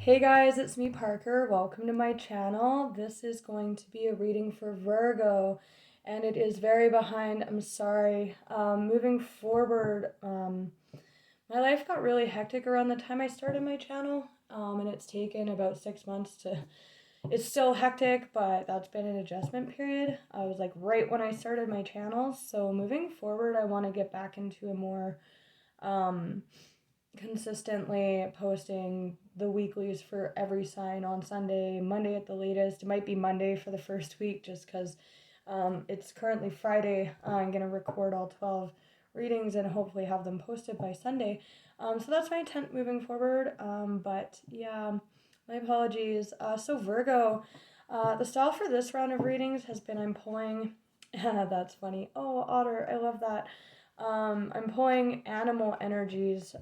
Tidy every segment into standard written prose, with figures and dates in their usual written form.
Hey guys, it's me Parker. Welcome to my channel. This is going to be a reading for Virgo and it is very behind. I'm sorry. Moving forward, my life got really hectic around the time I started my channel and it's taken about 6 months to, it's still hectic, but that's been an adjustment period. I was like right when I started my channel. So moving forward, I want to get back into a more consistently posting the weeklies for every sign on Sunday, Monday at the latest. It might be Monday for the first week just because it's currently Friday. I'm going to record all 12 readings and hopefully have them posted by Sunday. So that's my intent moving forward. But yeah, my apologies. So Virgo, the style for this round of readings has been I'm pulling, that's funny. Oh, otter, I love that. I'm pulling animal energies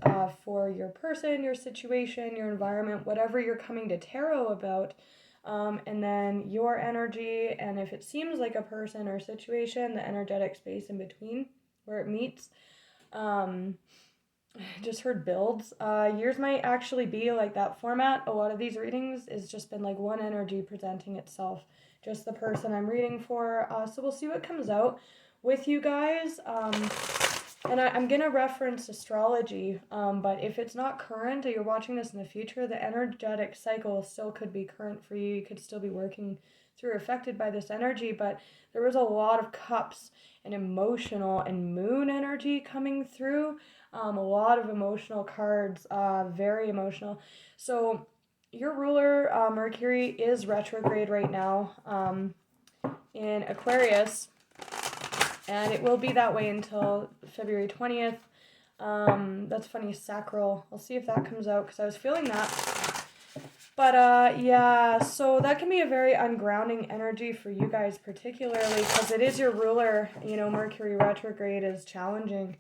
for your person, your situation, your environment, whatever you're coming to tarot about. And then your energy, and if it seems like a person or situation, the energetic space in between where it meets. Just heard builds. Yours might actually be like that format. A lot of these readings is just been like one energy presenting itself, just the person I'm reading for. So we'll see what comes out with you guys. And I'm going to reference astrology, but if it's not current or you're watching this in the future, the energetic cycle still could be current for you. You could still be working through affected by this energy, but there was a lot of cups and emotional and moon energy coming through. A lot of emotional cards, very emotional. So your ruler, Mercury, is retrograde right now in Aquarius. And it will be that way until February 20th. That's funny, sacral. I'll see if that comes out because I was feeling that. But yeah, so that can be a very ungrounding energy for you guys particularly because it is your ruler. You know, Mercury retrograde is challenging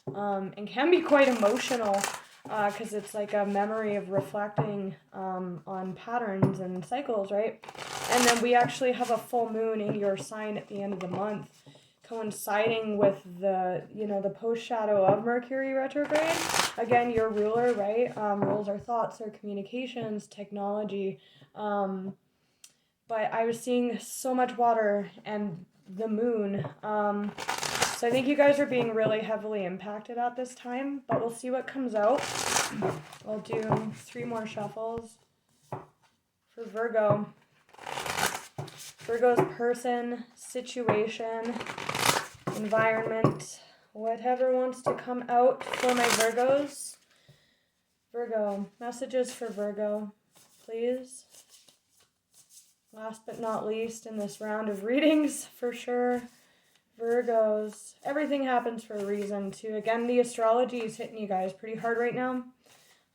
and can be quite emotional because it's like a memory of reflecting on patterns and cycles, right? And then we actually have a full moon in your sign at the end of the month, coinciding with the, the post shadow of Mercury retrograde. Again, your ruler, right? Rules our thoughts, our communications, technology. But I was seeing so much water and the moon. So I think you guys are being really heavily impacted at this time, but we'll see what comes out. I'll do 3 more shuffles for Virgo. Virgo's person, situation, environment, whatever wants to come out for my Virgos. Virgo, messages for Virgo, please. Last but not least in this round of readings, for sure. Virgos, everything happens for a reason too. Again, the astrology is hitting you guys pretty hard right now,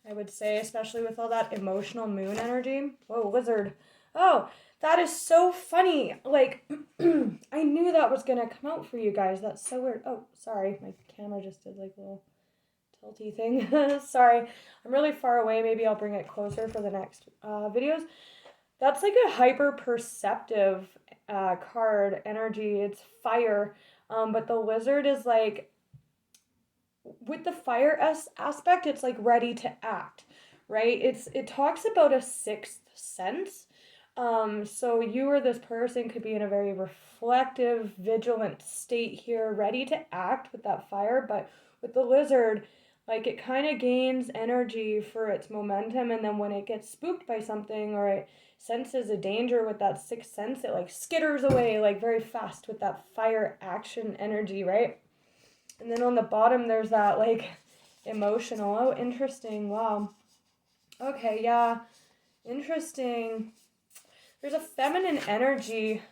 I would say, especially with all that emotional moon energy. Whoa, lizard. Oh, that is so funny. Like, I knew that was going to come out for you guys. That's so weird. Oh, sorry. My camera just did like a little tilty thing. Sorry. I'm really far away. Maybe I'll bring it closer for the next videos. That's like a hyper perceptive card energy. It's fire. But the lizard is like, with the fire aspect, it's like ready to act, right? It talks about a sixth sense. So you or this person could be in a very reflective, vigilant state here, ready to act with that fire. But with the lizard, like it kind of gains energy for its momentum, and then when it gets spooked by something or it senses a danger with that sixth sense, it like skitters away like very fast with that fire action energy, right? And then on the bottom there's that like emotional. Oh, interesting. Wow. Okay, yeah. Interesting. There's a feminine energy.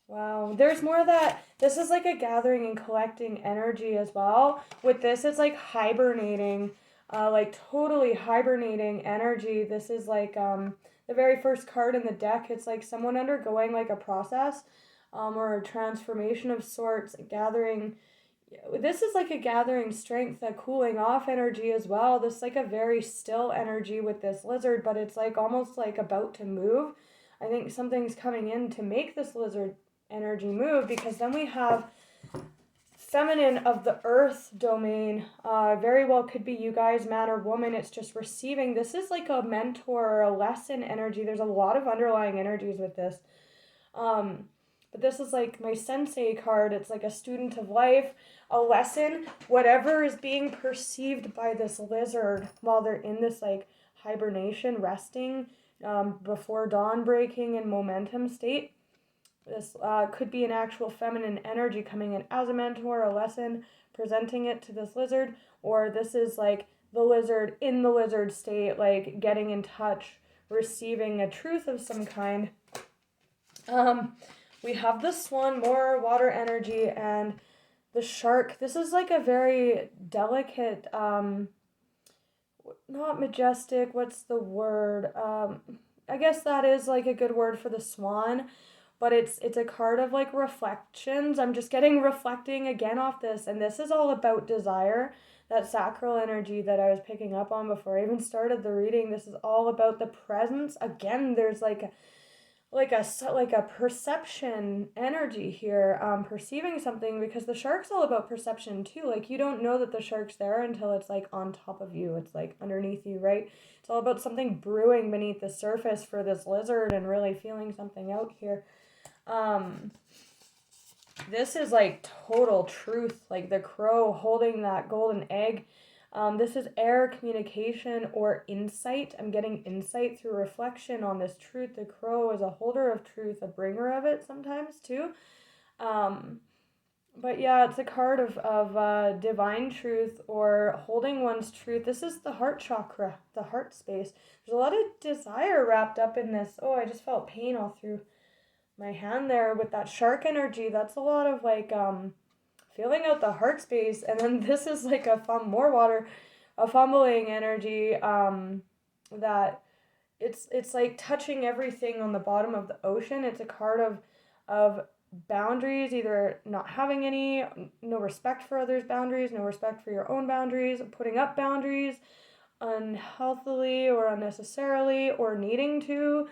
Wow. There's more of that. This is like a gathering and collecting energy as well. With this, it's like hibernating, like totally hibernating energy. This is like the very first card in the deck. It's like someone undergoing like a process or a transformation of sorts, gathering. This is like a gathering strength, a cooling off energy as well. This is like a very still energy with this lizard, but it's like almost like about to move. I think something's coming in to make this lizard energy move, because then we have feminine of the earth domain. Very well could be you guys, man or woman. It's just receiving. This is like a mentor or a lesson energy. There's a lot of underlying energies with this. But this is like my sensei card. It's like a student of life, a lesson, whatever is being perceived by this lizard while they're in this like hibernation, resting, before dawn breaking in momentum state. This could be an actual feminine energy coming in as a mentor, a lesson, presenting it to this lizard, or this is like the lizard in the lizard state, like getting in touch, receiving a truth of some kind. We have the swan, more water energy, and the shark. This is like a very delicate, not majestic, what's the word? I guess that is like a good word for the swan, but it's a card of like reflections. I'm just getting reflecting again off this, and this is all about desire, that sacral energy that I was picking up on before I even started the reading. This is all about the presence. Again, there's like a perception energy here, perceiving something, because the shark's all about perception too. Like, you don't know that the shark's there until it's like on top of you, it's like underneath you, right? It's all about something brewing beneath the surface for this lizard and really feeling something out here. This is like total truth, like the crow holding that golden egg. This is air communication or insight. I'm getting insight through reflection on this truth. The crow is a holder of truth, a bringer of it sometimes too. But yeah, it's a card of divine truth or holding one's truth. This is the heart chakra, the heart space. There's a lot of desire wrapped up in this. Oh, I just felt pain all through my hand there with that shark energy. That's a lot of like feeling out the heart space. And then this is like more water, a fumbling energy, that it's like touching everything on the bottom of the ocean. It's a card of boundaries, either not having any, no respect for others' boundaries, no respect for your own boundaries, putting up boundaries unhealthily or unnecessarily, or needing to,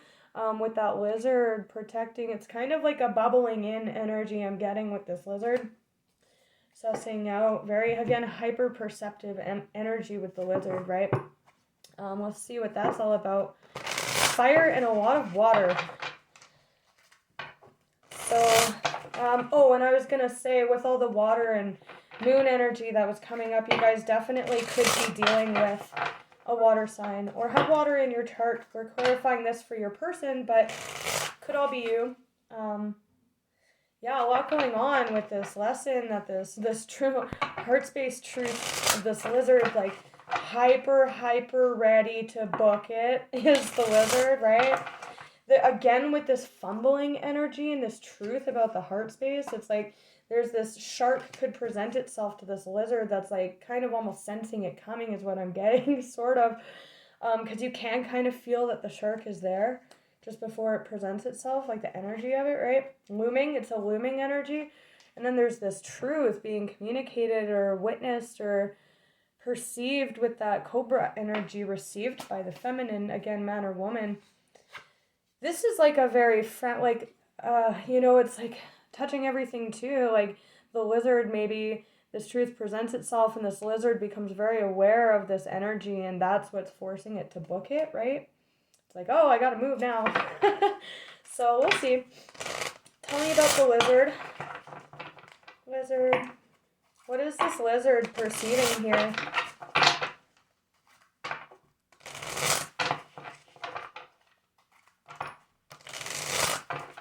with that lizard protecting. It's kind of like a bubbling in energy I'm getting with this lizard. Sussing out, very, again, hyper perceptive energy with the lizard, right? Let's see what that's all about. Fire and a lot of water. So, oh, and I was going to say, with all the water and moon energy that was coming up, you guys definitely could be dealing with a water sign or have water in your chart. We're clarifying this for your person, but could all be you. Yeah, a lot going on with this lesson, that this true heart space truth of this lizard, like hyper ready to book it is the lizard, right? Again, with this fumbling energy and this truth about the heart space, it's like there's this shark could present itself to this lizard that's like kind of almost sensing it coming is what I'm getting, sort of, because you can kind of feel that the shark is there just before it presents itself, like the energy of it, right? Looming, it's a looming energy. And then there's this truth being communicated or witnessed or perceived with that cobra energy received by the feminine, again, man or woman. This is like a very, it's like touching everything too. Like the lizard, maybe this truth presents itself and this lizard becomes very aware of this energy, and that's what's forcing it to book it, right? It's like, oh, I gotta move now. So we'll see. Tell me about the lizard. Lizard. What is this lizard perceiving here?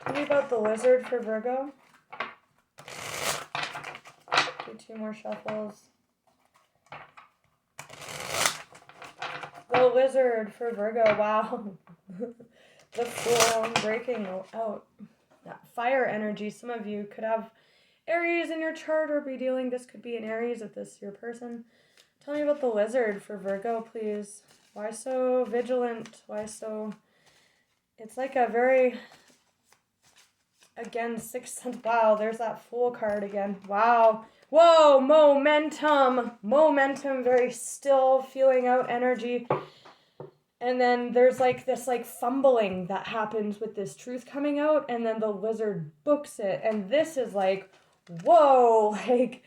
Tell me about the lizard for Virgo. Do 2 more shuffles. The lizard for Virgo. Wow. The Fool breaking out. That fire energy. Some of you could have Aries in your chart or be dealing. This could be an Aries if this is your person. Tell me about the lizard for Virgo, please. Why so vigilant? Why so... It's like a very... Again, 6th sense. Wow, there's that Fool card again. Wow. Whoa, momentum. Momentum, very still, feeling out energy. And then there's like this like fumbling that happens with this truth coming out, and then the lizard books it. And this is like, whoa, like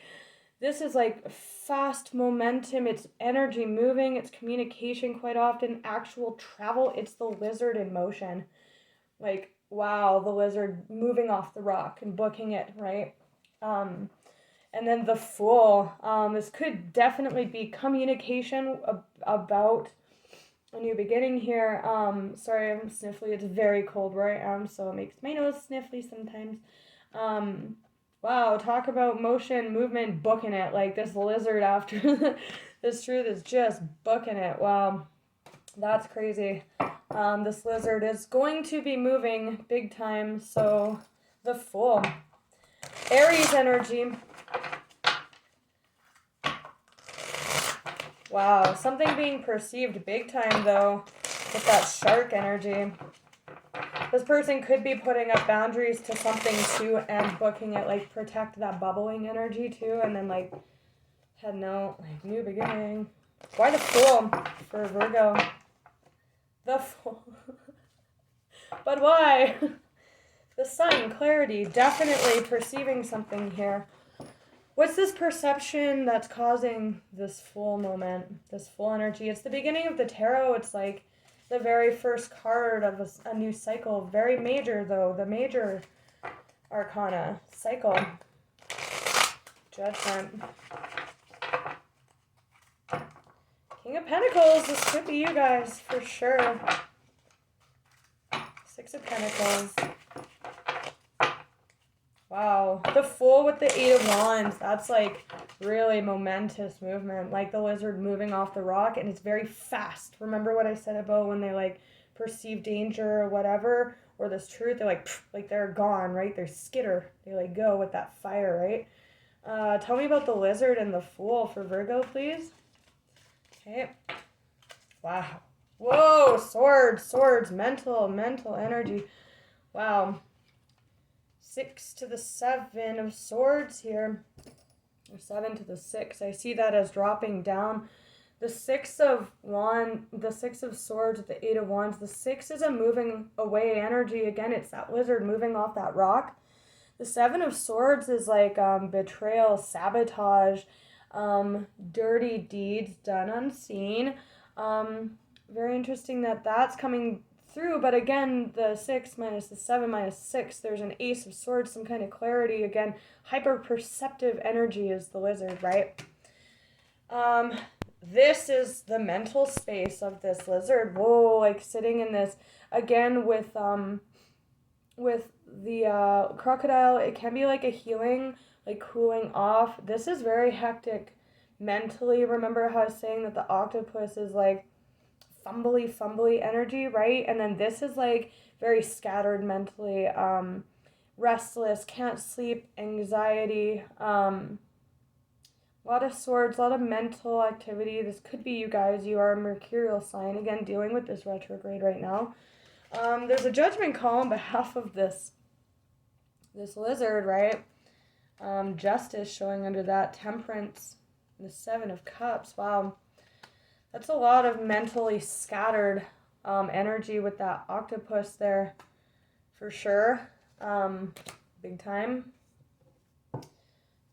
This is like fast momentum, it's energy moving, it's communication quite often, actual travel. It's the lizard in motion. Like, wow, the lizard moving off the rock and booking it, right? And then the Fool. This could definitely be communication about a new beginning here. Sorry, I'm sniffly. It's very cold where I am, so it makes my nose sniffly sometimes. Wow, talk about motion, movement, booking it. Like this lizard after this truth is just booking it. Wow, that's crazy. This lizard is going to be moving big time, so the Fool. Aries energy. Wow, something being perceived big time though with that shark energy. This person could be putting up boundaries to something too and booking it, like protect that bubbling energy too, and then like heading out, like new beginning. Why the Fool for Virgo? The Fool. But why? The Sun, clarity, definitely perceiving something here. What's this perception that's causing this Fool moment, this Fool energy? It's the beginning of the tarot. It's like the very first card of a new cycle. Very major, though. The major arcana. Cycle. Judgment. King of Pentacles. This could be you guys, for sure. Six of Pentacles. Wow. The Fool with the Eight of Wands. That's like really momentous movement. Like the lizard moving off the rock, and it's very fast. Remember what I said about when they like perceive danger or whatever, or this truth, they're like they're gone, right? They're skitter. They like go with that fire, right? Tell me about the lizard and the Fool for Virgo, please. Okay. Wow. Whoa, swords, mental energy. Wow. 6 to the 7 of swords here, or 7 to the 6. I see that as dropping down. The 6 of swords with the 8 of wands. The 6 is a moving away energy. Again, it's that lizard moving off that rock. The 7 of swords is like betrayal, sabotage, dirty deeds done unseen. Very interesting that that's coming through, but again, the 6 minus the 7 minus 6, there's an Ace of Swords, some kind of clarity. Again, hyper-perceptive energy is the lizard, right? This is the mental space of this lizard. Whoa, like sitting in this, again, with the crocodile, it can be like a healing, like cooling off. This is very hectic mentally. Remember how I was saying that the octopus is like fumbly energy, right? And then this is like very scattered mentally, restless, can't sleep, anxiety, a lot of swords, a lot of mental activity. This could be you guys. You are a mercurial sign, again, dealing with this retrograde right now. There's a judgment call on behalf of this lizard, right? Justice showing under that, temperance, the 7 of cups. Wow. That's a lot of mentally scattered energy with that octopus there, for sure. Big time.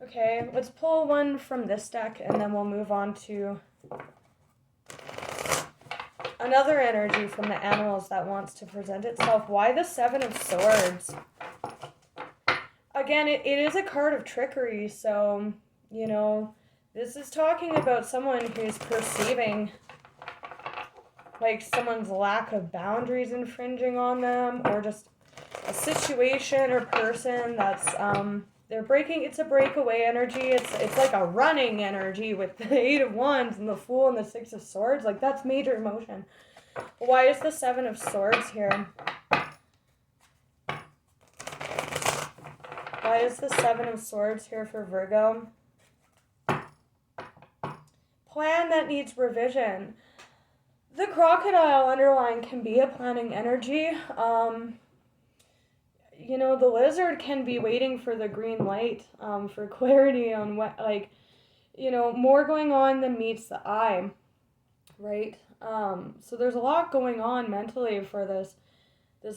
Okay, let's pull one from this deck, and then we'll move on to another energy from the animals that wants to present itself. Why the 7 of swords? Again, it is a card of trickery, so, you know, this is talking about someone who's perceiving like someone's lack of boundaries infringing on them, or just a situation or person that's they're breaking. It's a breakaway energy. It's like a running energy with the 8 of wands and the Fool and the 6 of swords. Like that's major emotion. Why is the 7 of swords here? Why is the 7 of swords here for Virgo? Plan that needs revision. The crocodile underlying can be a planning energy. You know, the lizard can be waiting for the green light, for clarity on what, like, you know, more going on than meets the eye, right? So there's a lot going on mentally for this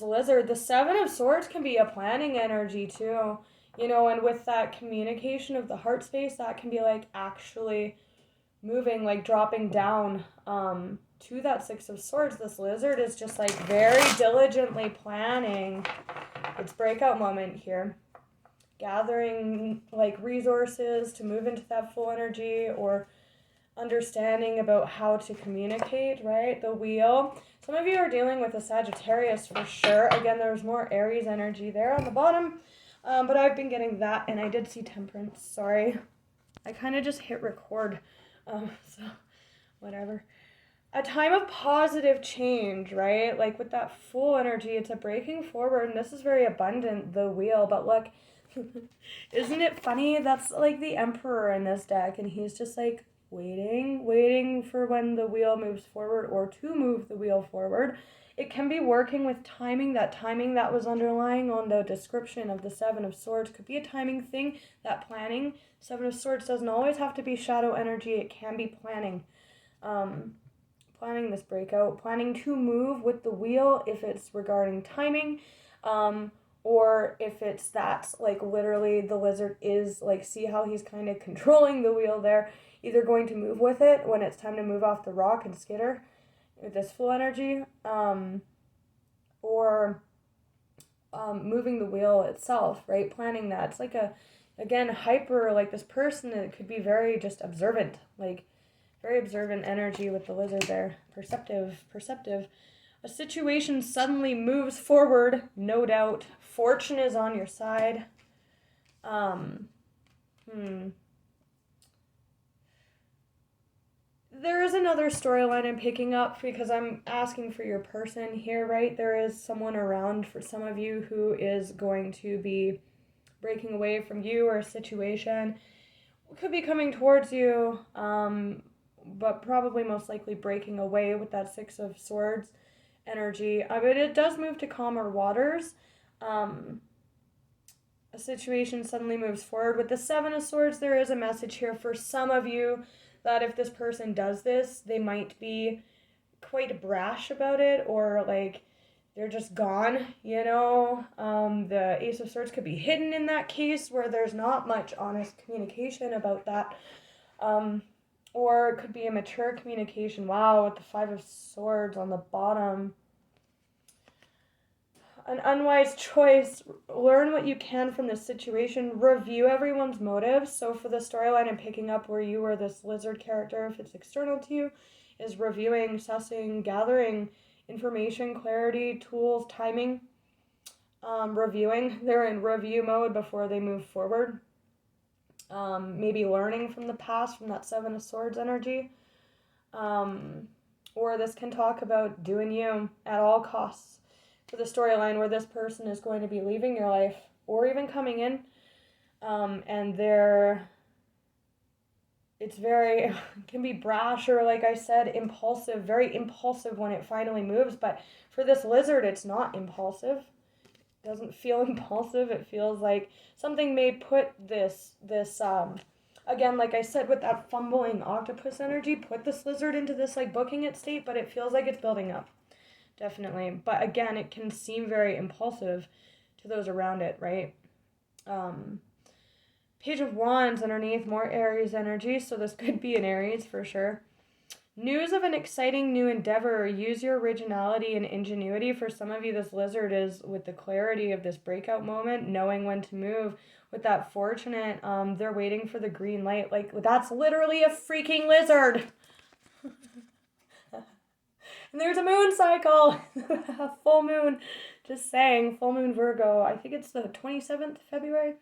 lizard. The 7 of swords can be a planning energy too. You know, and with that communication of the heart space, that can be like actually moving, like dropping down to that Six of Swords. This lizard is just like very diligently planning its breakout moment here, gathering like resources to move into that full energy, or understanding about how to communicate, right? The wheel. Some of you are dealing with a Sagittarius for sure. Again, there's more Aries energy there on the bottom, but I've been getting that, and I did see Temperance. Sorry, I kind of just hit record, so whatever. A time of positive change, right? Like with that full energy, it's a breaking forward, and this is very abundant, the wheel. But look, isn't it funny? That's like the Emperor in this deck, and he's just like waiting for when the wheel moves forward, or to move the wheel forward. It can be working with timing. That timing that was underlying on the description of the Seven of Swords could be a timing thing, that planning. Seven of Swords doesn't always have to be shadow energy. It can be planning. Planning this breakout, planning to move with the wheel if it's regarding timing, or if it's that like literally the lizard is like, see how he's kind of controlling the wheel there, either going to move with it when it's time to move off the rock and skitter with this full energy, or moving the wheel itself, right? Planning that. It's like again, hyper, like this person, it could be very just observant, like very observant energy with the lizard there. Perceptive. A situation suddenly moves forward, no doubt. Fortune is on your side. There is another storyline I'm picking up, because I'm asking for your person here, right? There is someone around for some of you who is going to be breaking away from you, or a situation could be coming towards you, but probably most likely breaking away with that Six of Swords energy. But it does move to calmer waters. A situation suddenly moves forward. With the Seven of Swords, there is a message here for some of you that if this person does this, they might be quite brash about it, or like they're just gone, you know. The Ace of Swords could be hidden in that case, where there's not much honest communication about that. Or it could be a mature communication. Wow, with the Five of Swords on the bottom. An unwise choice. Learn what you can from this situation. Review everyone's motives. So for the storyline I'm picking up, where you are this lizard character, if it's external to you, is reviewing, sussing, gathering information, clarity, tools, timing. Reviewing. They're in review mode before they move forward. Maybe learning from the past, from that Seven of Swords energy. Or this can talk about doing you at all costs. For the storyline where this person is going to be leaving your life, or even coming in, and it's very, can be brash, or like I said, impulsive, very impulsive when it finally moves. But for this lizard, it's not impulsive. It doesn't feel impulsive. It feels like something may put this again, like I said, with that fumbling octopus energy, put this lizard into this like booking it state, but it feels like it's building up. Definitely. But again, it can seem very impulsive to those around it, right? Page of Wands underneath, more Aries energy, so this could be an Aries for sure. News of an exciting new endeavor. Use your originality and ingenuity. For some of you, this lizard is with the clarity of this breakout moment, knowing when to move. With that Fortunate, they're waiting for the green light. Like, that's literally a freaking lizard. And there's a moon cycle. Full moon. Just saying. Full moon Virgo. I think it's the 27th February.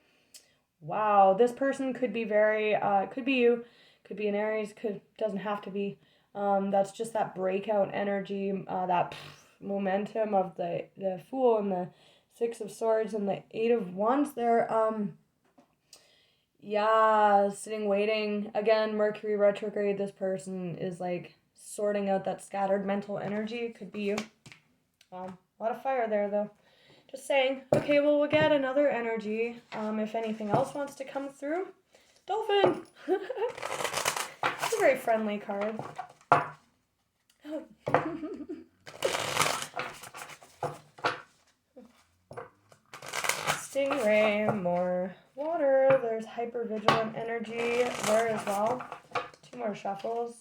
Wow. This person could be very, could be you. Could be an Aries. Doesn't have to be. That's just that breakout energy. That momentum of the Fool and the Six of Swords and the Eight of Wands there. Yeah. Sitting, waiting. Again, Mercury retrograde. This person is like sorting out that scattered mental energy. Could be you. A lot of fire there, though. Just saying. Okay, well, we'll get another energy. If anything else wants to come through. Dolphin! It's a very friendly card. Oh. Stingray, more Water, there's hypervigilant energy there as well. 2 more shuffles.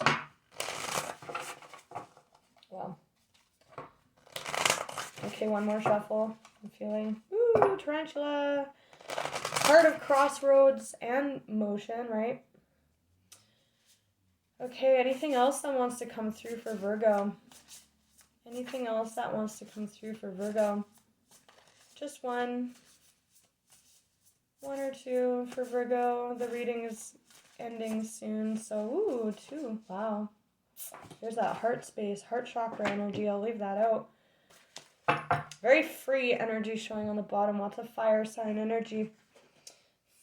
Wow. Okay, 1 more shuffle. I'm feeling, ooh, tarantula. Heart of crossroads and motion, right? Okay, anything else that wants to come through for Virgo? Anything else that wants to come through for Virgo? Just one or 2 for Virgo. The reading is ending soon, so ooh, 2. Wow. There's that heart space, heart chakra energy. I'll leave that out. Very free energy showing on the bottom. Lots of fire sign energy.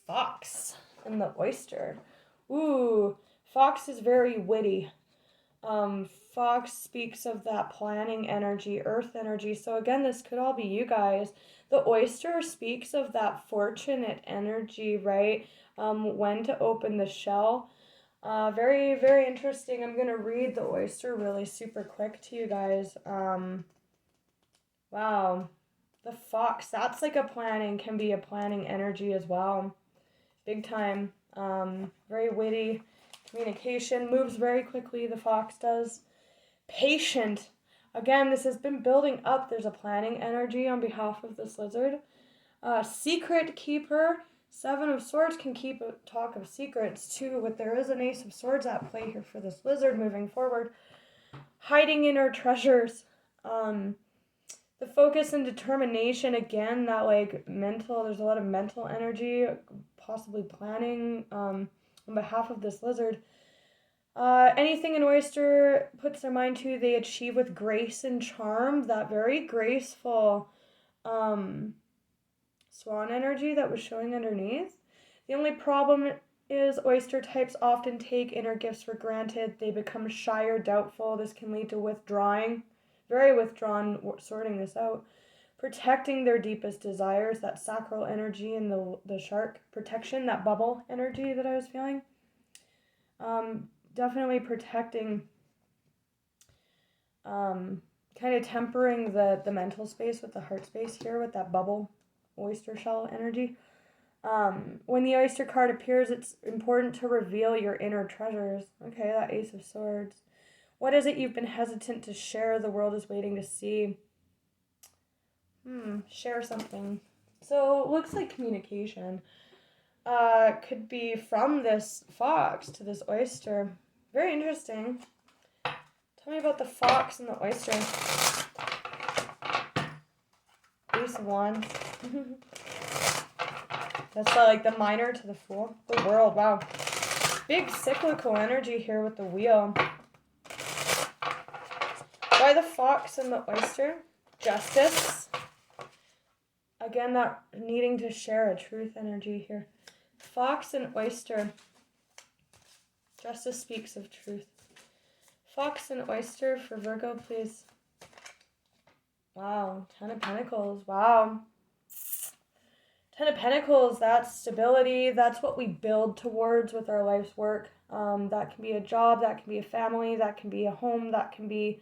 Fox and the oyster. Ooh, fox is very witty. Fox speaks of that planning energy, earth energy. So again, this could all be you guys. The oyster speaks of that fortunate energy, right? When to open the shell. Very, very interesting. I'm going to read the oyster really super quick to you guys. Wow. The fox, that's like can be a planning energy as well. Big time. Very witty. Communication, moves very quickly, the fox does. Patient. Again, this has been building up. There's a planning energy on behalf of this lizard. Secret keeper. 7 of Swords can keep a talk of secrets too, but there is an Ace of Swords at play here for this lizard moving forward. Hiding inner treasures. The focus and determination, again, that like mental, there's a lot of mental energy, possibly planning on behalf of this lizard. Anything an oyster puts their mind to, they achieve with grace and charm. That very graceful swan energy that was showing underneath. The only problem is oyster types often take inner gifts for granted. They become shy or doubtful. This can lead to withdrawing. Very withdrawn, sorting this out. Protecting their deepest desires, that sacral energy in the shark. Protection, that bubble energy that I was feeling. Definitely protecting, kind of tempering the mental space with the heart space here with that bubble oyster shell energy. When the oyster card appears, it's important to reveal your inner treasures. Okay, that Ace of Swords. What is it you've been hesitant to share? The world is waiting to see. Share something. So, looks like communication. Could be from this fox to this oyster. Very interesting. Tell me about the fox and the oyster. Ace of Wands. That's like the minor to the fool. The world, wow. Big cyclical energy here with the wheel. Why the fox and the oyster? Justice. Again, that needing to share a truth energy here. Fox and oyster. Justice speaks of truth. Fox and oyster for Virgo, please. Wow. 10 of Pentacles. Wow. 10 of Pentacles, that's stability. That's what we build towards with our life's work. That can be a job. That can be a family. That can be a home. That can be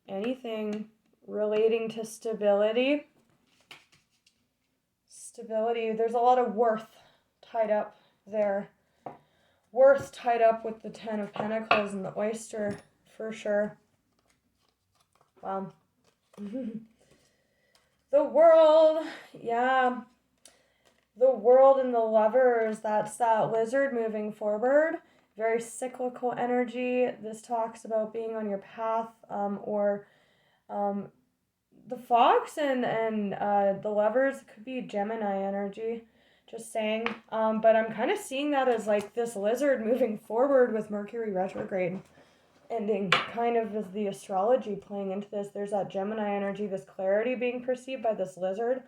anything relating to stability. Stability. There's a lot of worth tied up there. Worth tied up with the 10 of Pentacles and the oyster, for sure. Wow. The world, yeah. The world and the lovers, that's that lizard moving forward. Very cyclical energy. This talks about being on your path, or the fox and the lovers could be Gemini energy. Just saying. But I'm kind of seeing that as like this lizard moving forward with Mercury retrograde ending, kind of as the astrology playing into this. There's that Gemini energy, this clarity being perceived by this lizard.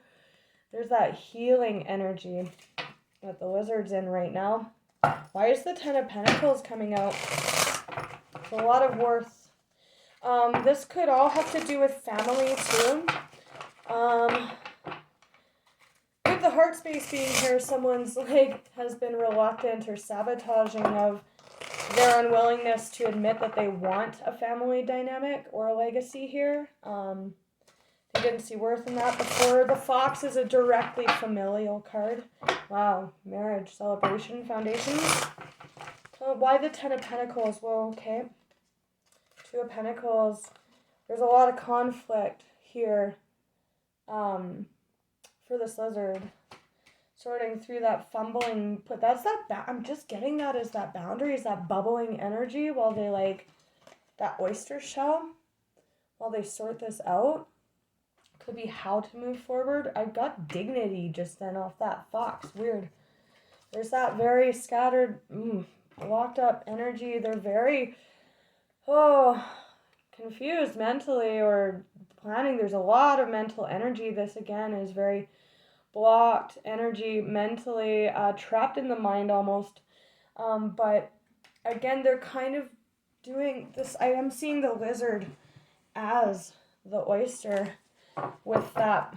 There's that healing energy that the lizard's in right now. Why is the 10 of Pentacles coming out? It's a lot of worth. This could all have to do with family too. With the heart space being here, someone's like has been reluctant or sabotaging of their unwillingness to admit that they want a family dynamic or a legacy here. They You didn't see worth in that before. The Fox is a directly familial card. Wow. Marriage, celebration, foundations. Why the Ten of Pentacles? Well, okay. Two of Pentacles. There's a lot of conflict here for this lizard. Sorting through that fumbling, but that's that, I'm just getting that as that boundary, is that bubbling energy while they like, that oyster shell, while they sort this out. Could be how to move forward. I got dignity just then off that Fox. Weird. There's that very scattered, blocked up energy. They're very, confused mentally or planning. There's a lot of mental energy. This again is very blocked energy mentally, trapped in the mind almost. But again, they're kind of doing this. I am seeing the lizard as the oyster with that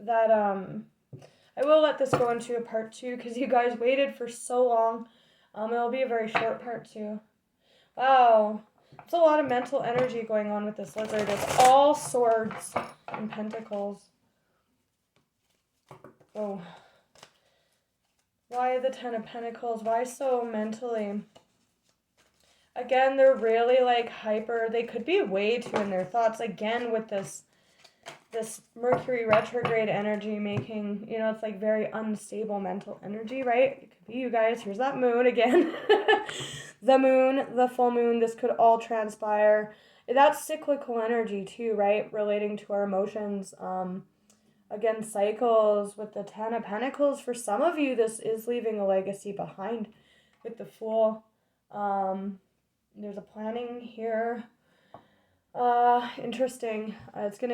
I will let this go into a part 2 because you guys waited for so long. It'll be a very short part 2. Wow. It's a lot of mental energy going on with this lizard. It's all swords and pentacles. Oh. Why the Ten of Pentacles? Why so mentally? Again, they're really like hyper. They could be way too in their thoughts. Again, with this Mercury retrograde energy making, it's like very unstable mental energy, right? It could be you guys. Here's that moon again. The moon, the full moon, this could all transpire. That's cyclical energy too, right? Relating to our emotions. Again, cycles with the Ten of Pentacles. For some of you, this is leaving a legacy behind with the Fool. There's a planning here. Interesting. It's going to